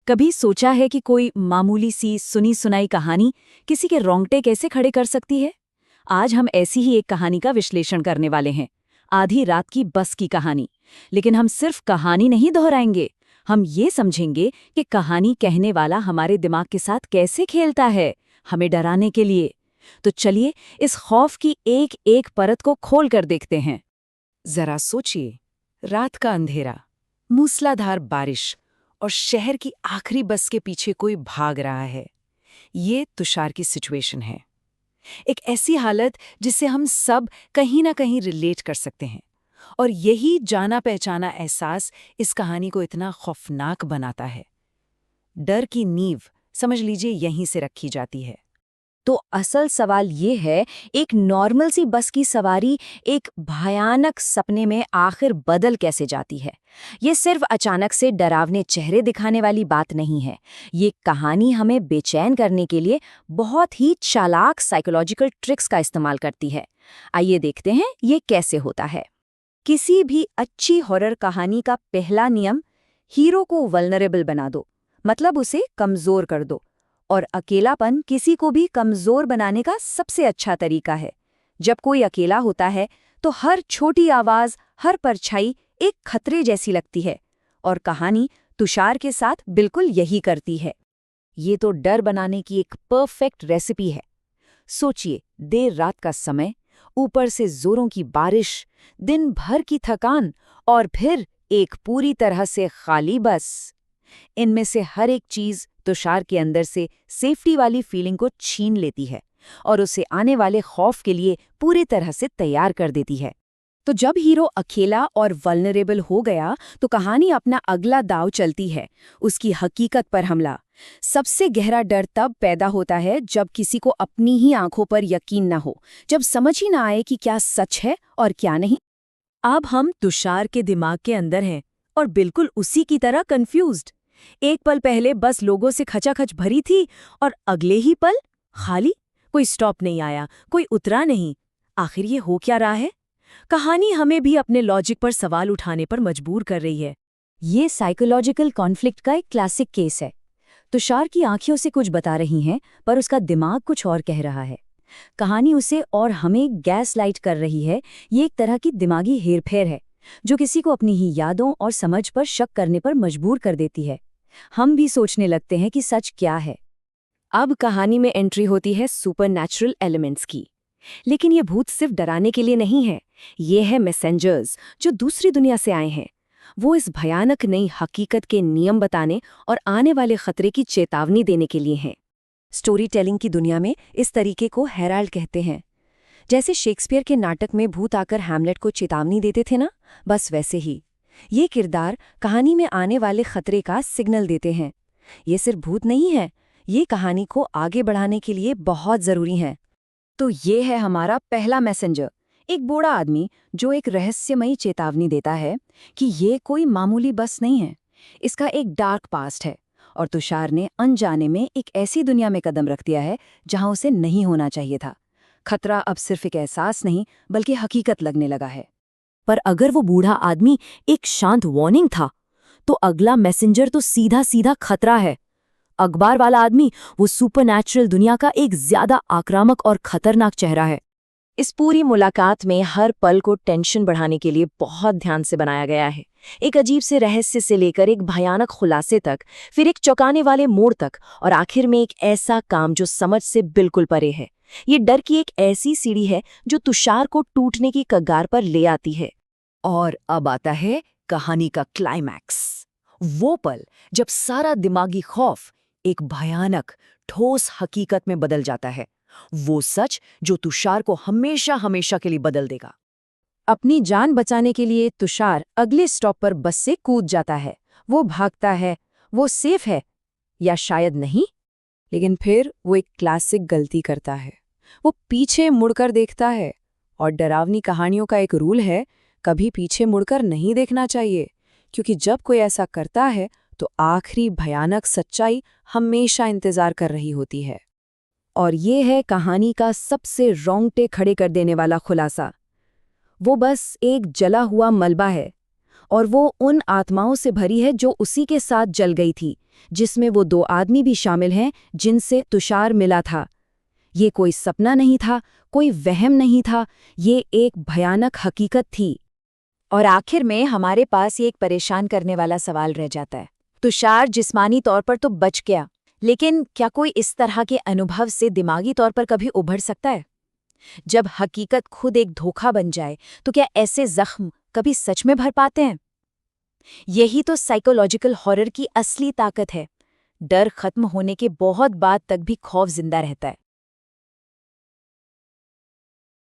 कभी सोचा है कि कोई मामूली सी सुनी सुनाई कहानी किसी के रोंगटे कैसे खड़े कर सकती है? आज हम ऐसी ही एक कहानी का विश्लेषण करने वाले हैं। आधी रात की बस की कहानी। लेकिन हम सिर्फ कहानी नहीं दोहराएंगे, हम ये समझेंगे कि कहानी कहने वाला हमारे दिमाग के साथ कैसे खेलता है, हमें डराने के लिए। तो चलिए इस खौफ की एक एक परत को खोल कर देखते हैं। जरा सोचिए, रात का अंधेरा, मूसलाधार बारिश और शहर की आखिरी बस के पीछे कोई भाग रहा है। ये तुषार की सिचुएशन है। एक ऐसी हालत जिससे हम सब कहीं ना कहीं रिलेट कर सकते हैं। और यही जाना पहचाना एहसास इस कहानी को इतना खौफनाक बनाता है। डर की नींव समझ लीजिए यहीं से रखी जाती है। तो असल सवाल ये है, एक नॉर्मल सी बस की सवारी एक भयानक सपने में आखिर बदल कैसे जाती है? ये सिर्फ अचानक से डरावने चेहरे दिखाने वाली बात नहीं है। ये कहानी हमें बेचैन करने के लिए बहुत ही चालाक साइकोलॉजिकल ट्रिक्स का इस्तेमाल करती है। आइए देखते हैं ये कैसे होता है। किसी भी अच्छी हॉरर कहानी का पहला नियम, हीरो को वल्नरेबल बना दो, मतलब उसे कमजोर कर दो। और अकेलापन किसी को भी कमजोर बनाने का सबसे अच्छा तरीका है। जब कोई अकेला होता है तो हर छोटी आवाज, हर परछाई एक खतरे जैसी लगती है। और कहानी तुषार के साथ बिल्कुल यही करती है। ये तो डर बनाने की एक परफेक्ट रेसिपी है। सोचिए, देर रात का समय, ऊपर से जोरों की बारिश, दिन भर की थकान और फिर एक पूरी तरह से खाली बस। इनमें से हर एक चीज तुषार के अंदर से सेफ्टी वाली फीलिंग को छीन लेती है और उसे आने वाले खौफ के लिए पूरी तरह से तैयार कर देती है। तो जब हीरो अकेला और वल्नरेबल हो गया तो कहानी अपना अगला दांव चलती है, उसकी हकीकत पर हमला। सबसे गहरा डर तब पैदा होता है जब किसी को अपनी ही आंखों पर यकीन न हो, जब समझ ही ना आए कि क्या सच है और क्या नहीं। अब हम तुषार के दिमाग के अंदर हैं और बिल्कुल उसी की तरह कंफ्यूज्ड। एक पल पहले बस लोगों से खचाखच भरी थी और अगले ही पल खाली। कोई स्टॉप नहीं आया, कोई उतरा नहीं। आखिर ये हो क्या रहा है? कहानी हमें भी अपने लॉजिक पर सवाल उठाने पर मजबूर कर रही है। ये साइकोलॉजिकल कॉन्फ्लिक्ट का एक क्लासिक केस है। तुषार की आंखें उसे कुछ बता रही हैं, पर उसका दिमाग कुछ और कह रहा है। कहानी उसे और हमें गैस लाइट कर रही है। ये एक तरह की दिमागी हेरफेर है जो किसी को अपनी ही यादों और समझ पर शक करने पर मजबूर कर देती है। हम भी सोचने लगते हैं कि सच क्या है। अब कहानी में एंट्री होती है सुपरनैचुरल एलिमेंट्स की। लेकिन ये भूत सिर्फ डराने के लिए नहीं है, ये है मैसेंजर्स जो दूसरी दुनिया से आए हैं। वो इस भयानक नई हकीकत के नियम बताने और आने वाले खतरे की चेतावनी देने के लिए हैं। स्टोरी टेलिंग की दुनिया में इस तरीके को हेराल्ड कहते हैं। जैसे शेक्सपियर के नाटक में भूत आकर हैमलेट को चेतावनी देते थे ना, बस वैसे ही ये किरदार कहानी में आने वाले खतरे का सिग्नल देते हैं। ये सिर्फ भूत नहीं है, ये कहानी को आगे बढ़ाने के लिए बहुत जरूरी है। तो ये है हमारा पहला मैसेंजर, एक बूढ़ा आदमी जो एक रहस्यमयी चेतावनी देता है कि ये कोई मामूली बस नहीं है, इसका एक डार्क पास्ट है। और तुषार ने अनजाने में एक ऐसी दुनिया में कदम रख दिया है जहां उसे नहीं होना चाहिए था। खतरा अब सिर्फ एक एहसास नहीं बल्कि हकीकत लगने लगा है। पर अगर वो बूढ़ा आदमी एक शांत वार्निंग था, तो अगला मैसेंजर तो सीधा सीधा खतरा है। अखबार वाला आदमी वो सुपरनैचुरल दुनिया का एक ज्यादा आक्रामक और खतरनाक चेहरा है। इस पूरी मुलाकात में हर पल को टेंशन बढ़ाने के लिए बहुत ध्यान से बनाया गया है। एक अजीब से रहस्य से लेकर एक भयानक खुलासे तक, फिर एक चौंकाने वाले मोड़ तक, और आखिर में एक ऐसा काम जो समझ से बिल्कुल परे है। ये डर की एक ऐसी सीढ़ी है जो तुषार को टूटने की कगार पर ले आती है। और अब आता है कहानी का क्लाइमैक्स, वो पल जब सारा दिमागी खौफ एक भयानक, ठोस हकीकत में बदल जाता है। वो सच जो तुषार को हमेशा हमेशा के लिए बदल देगा। अपनी जान बचाने के लिए तुषार अगले स्टॉप पर बस से कूद जाता है। वो भागता है, वो सेफ है या शायद नहीं। लेकिन फिर वो एक क्लासिक गलती करता है। वो पीछे मुड़कर देखता है। और डरावनी कहानियों का एक रूल है, कभी पीछे मुड़कर नहीं देखना चाहिए, क्योंकि जब कोई ऐसा करता है तो आखिरी भयानक सच्चाई हमेशा इंतजार कर रही होती है। और ये है कहानी का सबसे रोंगटे खड़े कर देने वाला खुलासा। वो बस एक जला हुआ मलबा है और वो उन आत्माओं से भरी है जो उसी के साथ जल गई थी, जिसमें वो 2 आदमी भी शामिल हैं जिनसे तुषार मिला था। ये कोई सपना नहीं था, कोई वहम नहीं था, ये एक भयानक हकीकत थी। और आखिर में हमारे पास ये एक परेशान करने वाला सवाल रह जाता है। तुषार जिस्मानी तौर पर तो बच गया, लेकिन क्या कोई इस तरह के अनुभव से दिमागी तौर पर कभी उभर सकता है? जब हकीकत खुद एक धोखा बन जाए, तो क्या ऐसे जख्म कभी सच में भर पाते हैं? यही तो साइकोलॉजिकल हॉरर की असली ताकत है। डर खत्म होने के बहुत बाद तक भी खौफ जिंदा रहता है।